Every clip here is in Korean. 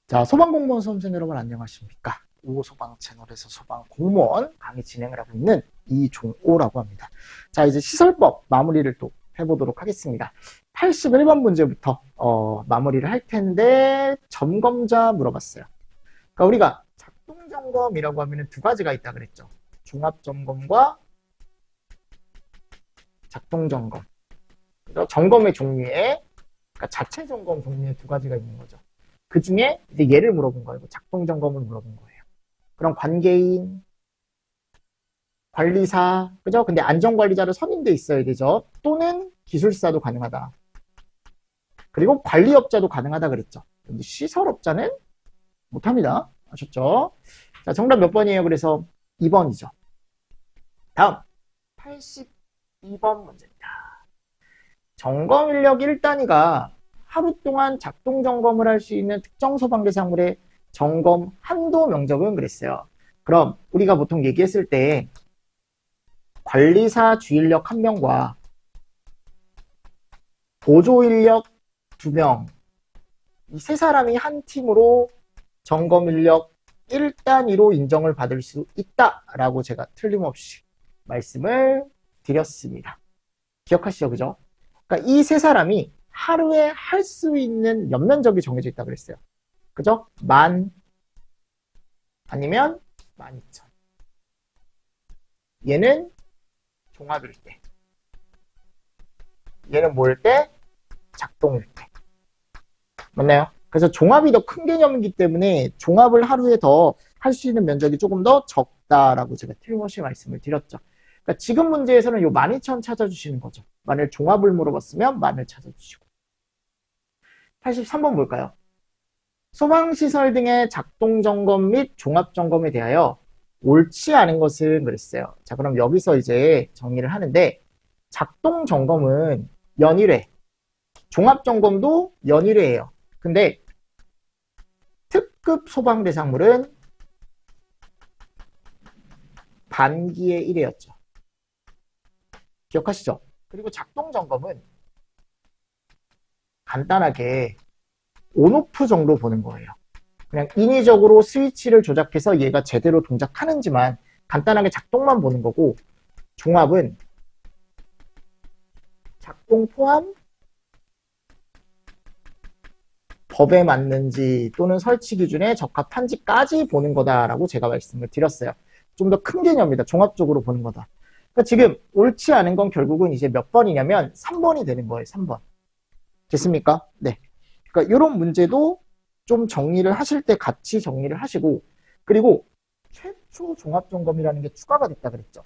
자, 소방공무원 수험생 여러분 안녕하십니까? 우소방 채널에서 소방공무원 강의 진행을 하고 있는 이종호라고 합니다. 자, 이제 시설법 마무리를 또 해보도록 하겠습니다. 81번 문제부터 마무리를 할 텐데 점검자 물어봤어요. 그러니까 우리가 작동점검이라고 하면 두 가지가 있다 그랬죠. 종합점검과 작동점검. 점검의 종류에 그러니까 자체 점검 종류의 두 가지가 있는 거죠. 그 중에 이제 얘를 물어본 거예요. 작동 점검을 물어본 거예요. 그럼 관계인, 관리사, 그죠? 근데 안전관리자로 선임돼 있어야 되죠. 또는 기술사도 가능하다. 그리고 관리업자도 가능하다 그랬죠. 근데 시설업자는 못합니다. 아셨죠? 자, 정답 몇 번이에요? 그래서 2번이죠. 다음 82번 문제입니다. 점검인력 1단위가 하루 동안 작동 점검을 할 수 있는 특정 소방 대상물의 점검 한도 명적은 그랬어요. 그럼 우리가 보통 얘기했을 때 관리사 주인력 1명과 보조 인력 2명, 이 세 사람이 한 팀으로 점검 인력 1단위로 인정을 받을 수 있다라고 제가 틀림없이 말씀을 드렸습니다. 기억하시죠? 그죠? 그러니까 이 세 사람이 하루에 할 수 있는 연면적이 정해져 있다고 그랬어요. 그죠? 10,000 아니면 12,000. 얘는 종합일 때. 얘는 뭐일 때? 작동일 때. 맞나요? 그래서 종합이 더 큰 개념이기 때문에 종합을 하루에 더 할 수 있는 면적이 조금 더 적다라고 제가 틀림없이 말씀을 드렸죠. 그러니까 지금 문제에서는 요 12,000 찾아주시는 거죠. 만약 종합을 물어봤으면 10,000을 찾아주시고. 83번 볼까요? 소방시설 등의 작동점검 및 종합점검에 대하여 옳지 않은 것은 그랬어요. 자, 그럼 여기서 이제 정리를 하는데 작동점검은 연일회, 종합점검도 연일회예요. 근데 특급 소방대상물은 반기의 1회였죠. 기억하시죠? 그리고 작동점검은 간단하게 온오프 정도 보는 거예요. 그냥 인위적으로 스위치를 조작해서 얘가 제대로 동작하는지만 간단하게 작동만 보는 거고, 종합은 작동 포함 법에 맞는지 또는 설치 기준에 적합한지까지 보는 거다라고 제가 말씀을 드렸어요. 좀 더 큰 개념이다. 종합적으로 보는 거다. 그러니까 지금 옳지 않은 건 결국은 이제 몇 번이냐면 3번이 되는 거예요. 3번. 됐습니까? 네. 그러니까 이런 문제도 좀 정리를 하실 때 같이 정리를 하시고, 그리고 최초 종합점검이라는 게 추가가 됐다 그랬죠.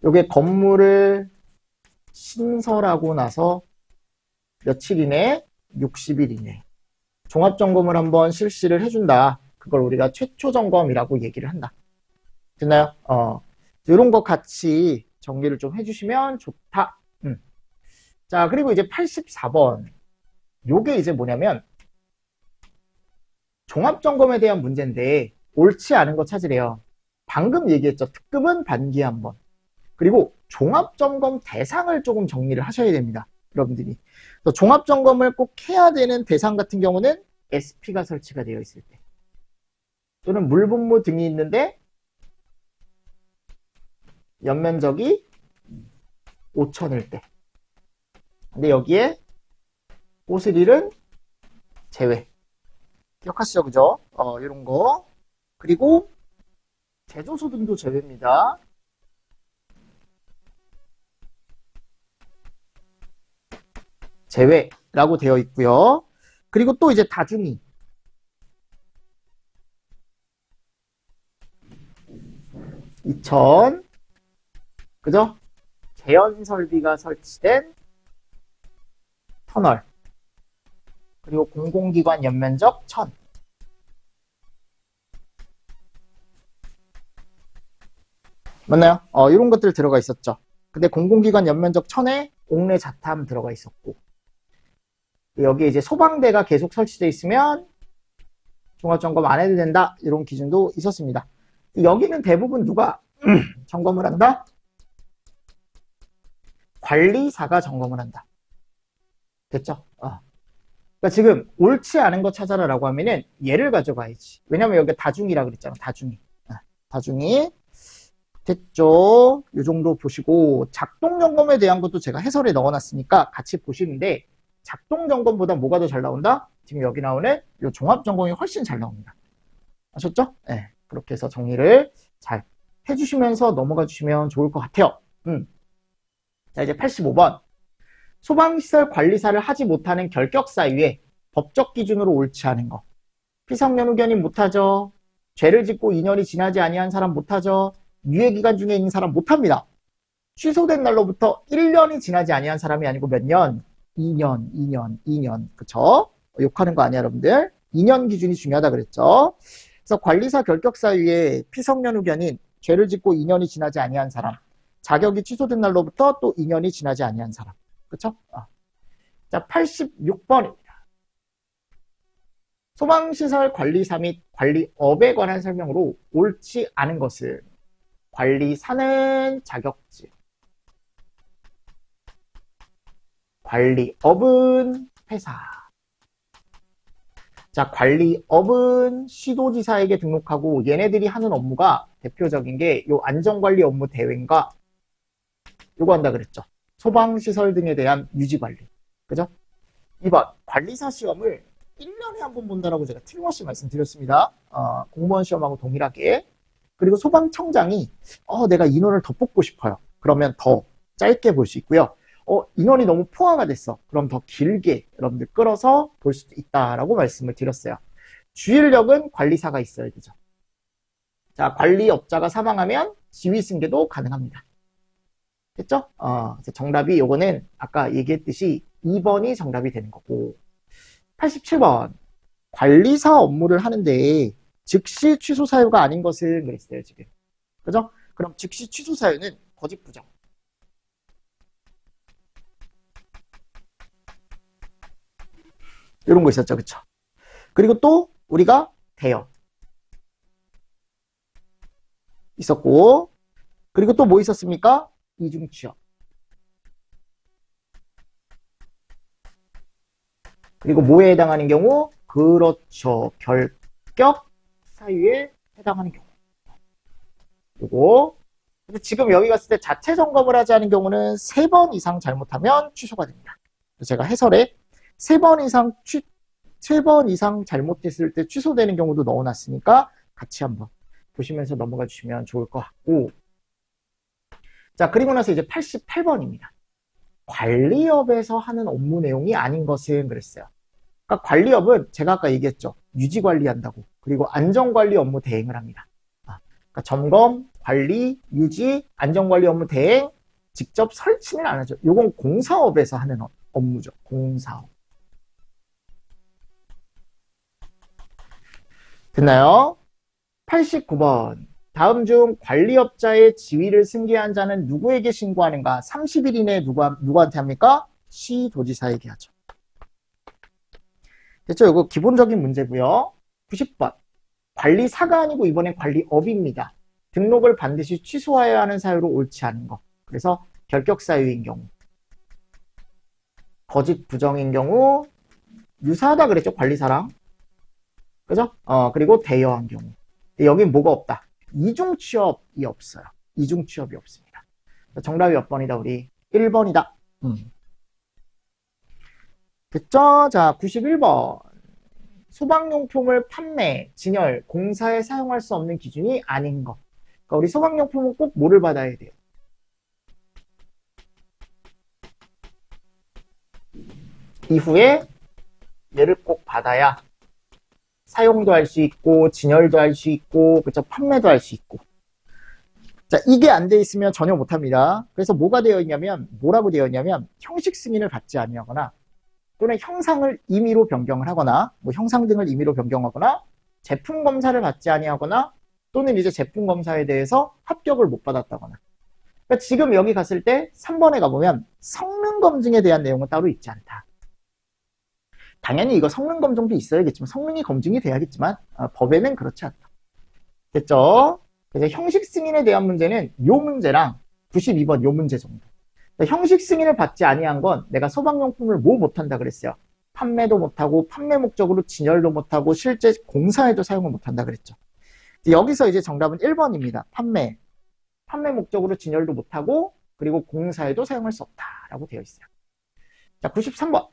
요게 건물을 신설하고 나서 며칠 이내? 60일 이내. 종합점검을 한번 실시를 해준다. 그걸 우리가 최초 점검이라고 얘기를 한다. 됐나요? 이런 거 같이 정리를 좀 해주시면 좋다. 자, 그리고 이제 84번. 요게 이제 뭐냐면, 종합점검에 대한 문제인데, 옳지 않은 거 찾으래요. 방금 얘기했죠. 특급은 반기에 한 번. 그리고 종합점검 대상을 조금 정리를 하셔야 됩니다. 여러분들이. 종합점검을 꼭 해야 되는 대상 같은 경우는 SP가 설치가 되어 있을 때. 또는 물분무 등이 있는데, 연면적이 5,000일 때. 근데 여기에 오스릴은 제외. 기억하시죠? 그죠? 이런 거. 그리고 제조소 등도 제외입니다. 제외라고 되어 있고요. 그리고 또 이제 다중이. (2000) 그죠? 재현 설비가 설치된 터널. 그리고 공공기관 연면적 1,000. 맞나요? 이런 것들 들어가 있었죠. 근데 공공기관 연면적 1,000에 옥내 자탐 들어가 있었고, 여기 이제 소방대가 계속 설치되어 있으면 종합점검 안 해도 된다. 이런 기준도 있었습니다. 여기는 대부분 누가 점검을 한다? 관리사가 점검을 한다. 됐죠? 그러니까 지금 옳지 않은 거 찾아라라고 하면은 얘를 가져가야지. 왜냐면 여기 다중이라 그랬잖아. 다중이. 다중이. 됐죠? 이 정도 보시고 작동 점검에 대한 것도 제가 해설에 넣어놨으니까 같이 보시는데 작동 점검보다 뭐가 더 잘 나온다? 지금 여기 나오는 이 종합 점검이 훨씬 잘 나옵니다. 아셨죠? 네. 그렇게 해서 정리를 잘 해주시면서 넘어가 주시면 좋을 것 같아요. 자, 이제 85번. 소방시설 관리사를 하지 못하는 결격사유에 법적 기준으로 옳지 않은 거. 피성년후견인 못하죠. 죄를 짓고 2년이 지나지 아니한 사람 못하죠. 유예기간 중에 있는 사람 못합니다. 취소된 날로부터 1년이 지나지 아니한 사람이 아니고 몇 년? 2년. 그쵸? 욕하는 거 아니야, 여러분들? 2년 기준이 중요하다 그랬죠? 그래서 관리사 결격사유에 피성년후견인 죄를 짓고 2년이 지나지 아니한 사람, 자격이 취소된 날로부터 또 2년이 지나지 아니한 사람. 그쵸? 자, 86번입니다. 소방시설 관리사 및 관리업에 관한 설명으로 옳지 않은 것은 관리사는 자격지, 관리업은 회사. 자, 관리업은 시도지사에게 등록하고 얘네들이 하는 업무가 대표적인 게 요 안전관리 업무 대행과 요거 한다 그랬죠. 소방시설 등에 대한 유지관리. 그죠? 2번, 관리사 시험을 1년에 한 번 본다라고 제가 틀림없이 말씀드렸습니다. 공무원 시험하고 동일하게. 그리고 소방청장이 내가 인원을 더 뽑고 싶어요. 그러면 더 짧게 볼 수 있고요. 인원이 너무 포화가 됐어. 그럼 더 길게 여러분들 끌어서 볼 수도 있다라고 말씀을 드렸어요. 주일력은 관리사가 있어야 되죠. 자, 관리업자가 사망하면 지휘승계도 가능합니다. 됐죠? 그래서 정답이 요거는 아까 얘기했듯이 2번이 정답이 되는 거고. 87번. 관리사 업무를 하는데 즉시 취소 사유가 아닌 것은 그랬어요, 지금. 그죠? 그럼 즉시 취소 사유는 거짓 부정. 이런 거 있었죠, 그쵸? 그리고 또 우리가 대여 있었고, 그리고 또 뭐 있었습니까? 이중 취업. 그리고 뭐에 해당하는 경우? 그렇죠. 결격 사유에 해당하는 경우. 그리고 지금 여기 갔을 때 자체 점검을 하지 않은 경우는 3번 이상 잘못하면 취소가 됩니다. 제가 해설에 3번 이상 잘못했을 때 취소되는 경우도 넣어놨으니까 같이 한번 보시면서 넘어가 주시면 좋을 것 같고. 자, 그리고 나서 이제 88번입니다. 관리업에서 하는 업무 내용이 아닌 것은 그랬어요. 그러니까 관리업은 제가 아까 얘기했죠. 유지 관리한다고. 그리고 안전관리 업무 대행을 합니다. 그러니까 점검, 관리, 유지, 안전관리 업무 대행, 직접 설치는 안 하죠. 이건 공사업에서 하는 업무죠. 공사업. 됐나요? 89번. 다음 중 관리업자의 지위를 승계한 자는 누구에게 신고하는가? 30일 이내에 누구한테 합니까? 시도지사에게 하죠. 됐죠? 이거 기본적인 문제고요. 90번. 관리사가 아니고 이번엔 관리업입니다. 등록을 반드시 취소해야 하는 사유로 옳지 않은 것. 그래서 결격 사유인 경우, 거짓 부정인 경우, 유사하다 그랬죠? 관리사랑. 그죠? 그리고 대여한 경우. 여긴 뭐가 없다? 이중 취업이 없어요. 이중 취업이 없습니다. 정답이 몇 번이다, 우리? 1번이다. 됐죠? 자, 91번. 소방용품을 판매, 진열, 공사에 사용할 수 없는 기준이 아닌 것. 그러니까 우리 소방용품은 꼭 뭐를 받아야 돼요? 이후에 얘를 꼭 받아야 사용도 할 수 있고, 진열도 할 수 있고, 그쵸? 판매도 할 수 있고. 자, 이게 안 돼 있으면 전혀 못 합니다. 그래서 뭐가 되어 있냐면, 뭐라고 되어 있냐면, 형식 승인을 받지 아니하거나, 또는 형상을 임의로 변경을 하거나, 뭐 형상 등을 임의로 변경하거나, 제품 검사를 받지 아니하거나, 또는 이제 제품 검사에 대해서 합격을 못 받았다거나. 그러니까 지금 여기 갔을 때 3번에 가보면 성능 검증에 대한 내용은 따로 있지 않다. 당연히 이거 성능 검증도 있어야겠지만, 성능이 검증이 돼야겠지만, 법에는 그렇지 않다. 됐죠? 그래서 형식 승인에 대한 문제는 요 문제랑 92번 요 문제 정도. 형식 승인을 받지 아니한 건 내가 소방용품을 뭐 못한다 그랬어요? 판매도 못하고 판매 목적으로 진열도 못하고 실제 공사에도 사용을 못한다 그랬죠. 여기서 이제 정답은 1번입니다. 판매 목적으로 진열도 못하고 그리고 공사에도 사용할 수 없다라고 되어 있어요. 자, 93번.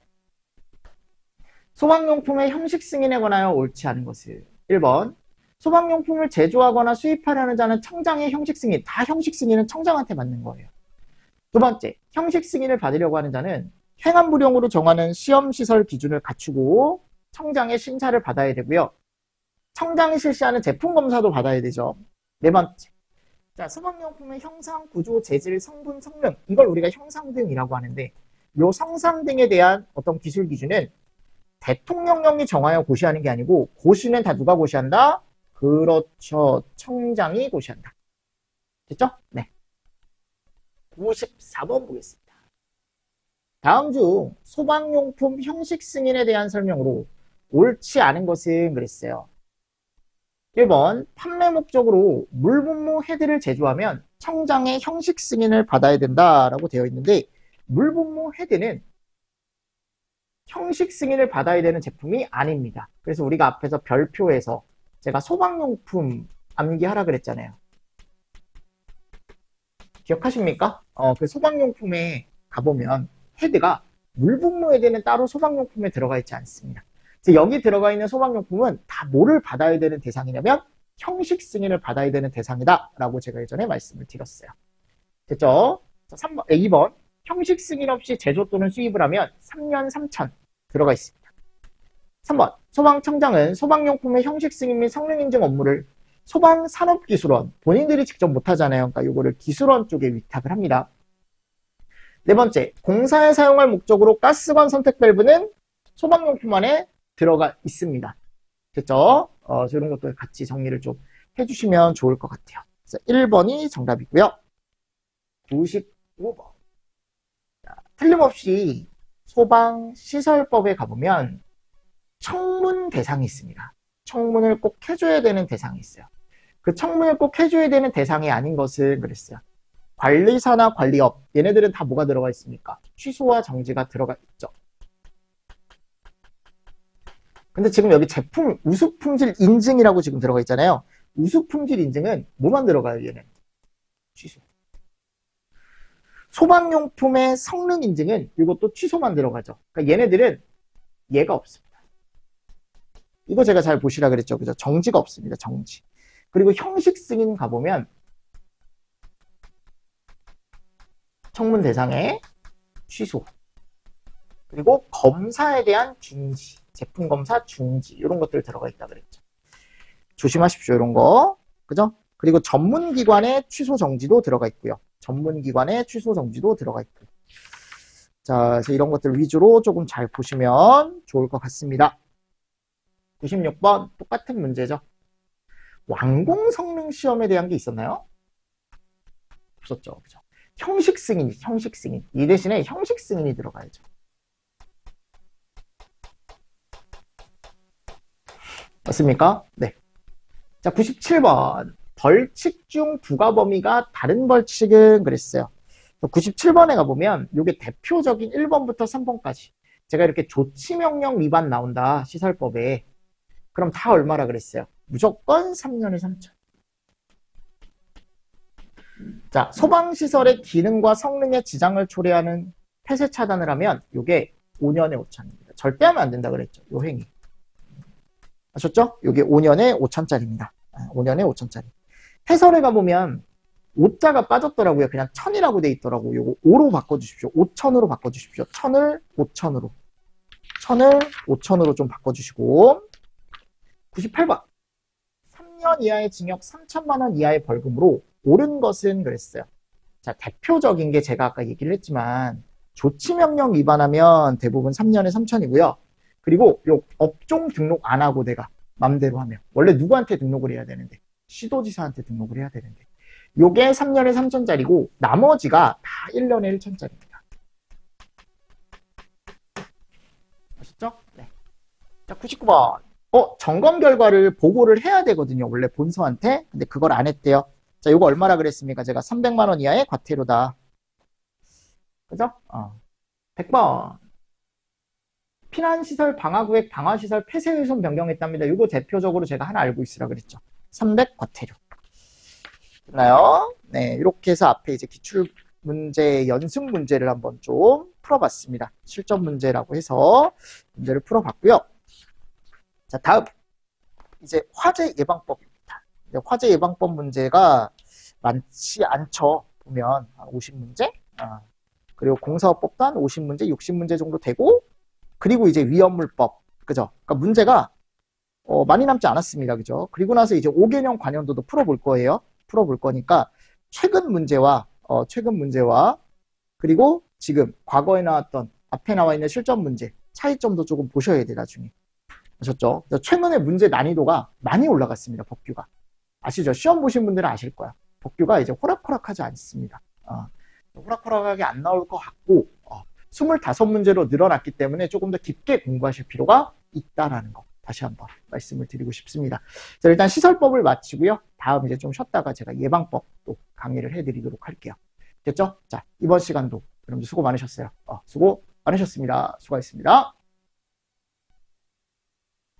소방용품의 형식 승인에 관하여 옳지 않은 것은 1번. 소방용품을 제조하거나 수입하려는 자는 청장의 형식 승인, 다 형식 승인은 청장한테 맞는 거예요. 두 번째, 형식 승인을 받으려고 하는 자는 행안부령으로 정하는 시험시설 기준을 갖추고 청장의 심사를 받아야 되고요. 청장이 실시하는 제품 검사도 받아야 되죠. 네 번째, 자, 소방용품의 형상, 구조, 재질, 성분, 성능, 이걸 우리가 형상등이라고 하는데 이 성상등에 대한 어떤 기술 기준은 대통령령이 정하여 고시하는 게 아니고 고시는 다 누가 고시한다? 그렇죠. 청장이 고시한다. 됐죠? 네. 94번 보겠습니다. 다음 중 소방용품 형식 승인에 대한 설명으로 옳지 않은 것은 그랬어요. 1번, 판매 목적으로 물분무 헤드를 제조하면 청장의 형식 승인을 받아야 된다라고 되어 있는데 물분무 헤드는 형식 승인을 받아야 되는 제품이 아닙니다. 그래서 우리가 앞에서 별표에서 제가 소방용품 암기하라 그랬잖아요. 기억하십니까? 그 소방용품에 가보면 헤드가 물분무 헤드는 따로 소방용품에 들어가 있지 않습니다. 여기 들어가 있는 소방용품은 다 뭐를 받아야 되는 대상이냐면 형식 승인을 받아야 되는 대상이다 라고 제가 예전에 말씀을 드렸어요. 됐죠? 3번, 2번 형식 승인 없이 제조 또는 수입을 하면 3년 3천 들어가 있습니다. 3번 소방청장은 소방용품의 형식 승인 및 성능 인증 업무를 소방산업기술원 본인들이 직접 못하잖아요. 그러니까 이거를 기술원 쪽에 위탁을 합니다. 네 번째, 공사에 사용할 목적으로 가스관 선택 밸브는 소방용품 안에 들어가 있습니다. 됐죠? 이런 것도 같이 정리를 좀 해주시면 좋을 것 같아요. 그래서 1번이 정답이고요. 95번. 자, 틀림없이 소방시설법에 가보면 청문 대상이 있습니다. 청문을 꼭 해줘야 되는 대상이 있어요. 그 청문을 꼭 해줘야 되는 대상이 아닌 것은 그랬어요. 관리사나 관리업, 얘네들은 다 뭐가 들어가 있습니까? 취소와 정지가 들어가 있죠. 근데 지금 여기 제품 우수품질 인증이라고 지금 들어가 있잖아요. 우수품질 인증은 뭐만 들어가요, 얘는? 취소. 소방용품의 성능 인증은 이것도 취소만 들어가죠. 그러니까 얘네들은 얘가 없습니다. 이거 제가 잘 보시라 그랬죠. 그죠? 정지가 없습니다. 정지. 그리고 형식 승인 가보면 청문 대상에 취소. 그리고 검사에 대한 중지. 제품 검사 중지. 이런 것들 들어가 있다 그랬죠. 조심하십시오. 이런 거. 그죠? 그리고 전문기관의 취소 정지도 들어가 있고요. 전문기관의 취소 정지도 들어가 있고요. 자, 그래서 이런 것들 위주로 조금 잘 보시면 좋을 것 같습니다. 96번 똑같은 문제죠. 완공 성능 시험에 대한 게 있었나요? 없었죠. 그죠? 형식 승인, 형식 승인. 이 대신에 형식 승인이 들어가야죠. 맞습니까? 네. 자, 97번. 벌칙 중 부과 범위가 다른 벌칙은 그랬어요. 97번에 가보면 이게 대표적인 1번부터 3번까지 제가 이렇게 조치명령 위반 나온다 시설법에 그럼 다 얼마라 그랬어요? 무조건 3년에 3천. 자, 소방시설의 기능과 성능에 지장을 초래하는 폐쇄 차단을 하면 이게 5년에 5천입니다. 절대 하면 안 된다 그랬죠. 요 행위. 아셨죠? 이게 5년에 5천짜리입니다. 5년에 5천짜리. 해설에 가보면 5자가 빠졌더라고요. 그냥 1000이라고 돼 있더라고요. 요거 5로 바꿔주십시오. 5천으로 바꿔주십시오. 1000을 5천으로. 1000을 5천으로 좀 바꿔주시고. 98번. 3년 이하의 징역 3천만 원 이하의 벌금으로 옳은 것은 그랬어요. 자, 대표적인 게 제가 아까 얘기를 했지만 조치명령 위반하면 대부분 3년에 3천이고요. 그리고 요 업종 등록 안 하고 내가 맘대로 하면 원래 누구한테 등록을 해야 되는데 시도지사한테 등록을 해야 되는데 요게 3년에 3천짜리고 나머지가 다 1년에 1천짜리입니다. 아셨죠? 네. 자, 99번. 점검 결과를 보고를 해야 되거든요. 원래 본서한테. 근데 그걸 안 했대요. 자, 요거 얼마라 그랬습니까? 제가 300만 원 이하의 과태료다. 그죠? 100번. 피난시설, 방화구획, 방화시설, 폐쇄훼손 변경했답니다. 이거 대표적으로 제가 하나 알고 있으라 그랬죠. 300 과태료. 됐나요? 네, 이렇게 해서 앞에 이제 기출문제, 연습 문제를 한번 좀 풀어봤습니다. 실전 문제라고 해서 문제를 풀어봤고요. 자, 다음. 이제 화재 예방법입니다. 화재 예방법 문제가 많지 않죠. 보면 50문제? 그리고 공사업법도 한 50문제, 60문제 정도 되고, 그리고 이제 위험물법. 그죠? 그러니까 문제가 많이 남지 않았습니다. 그죠? 그리고 나서 이제 5개년 관연도도 풀어볼 거예요. 풀어볼 거니까 최근 문제와 그리고 지금 과거에 나왔던 앞에 나와 있는 실전 문제 차이점도 조금 보셔야 돼요. 나중에. 아셨죠? 최근에 문제 난이도가 많이 올라갔습니다. 법규가. 아시죠? 시험 보신 분들은 아실 거야. 법규가 이제 호락호락하지 않습니다. 호락호락하게 안 나올 것 같고 25문제로 늘어났기 때문에 조금 더 깊게 공부하실 필요가 있다라는 거 다시 한번 말씀을 드리고 싶습니다. 자, 일단 시설법을 마치고요. 다음 이제 좀 쉬었다가 제가 예방법도 강의를 해드리도록 할게요. 됐죠? 자, 이번 시간도 여러분들 수고 많으셨어요. 수고 많으셨습니다. 수고하셨습니다.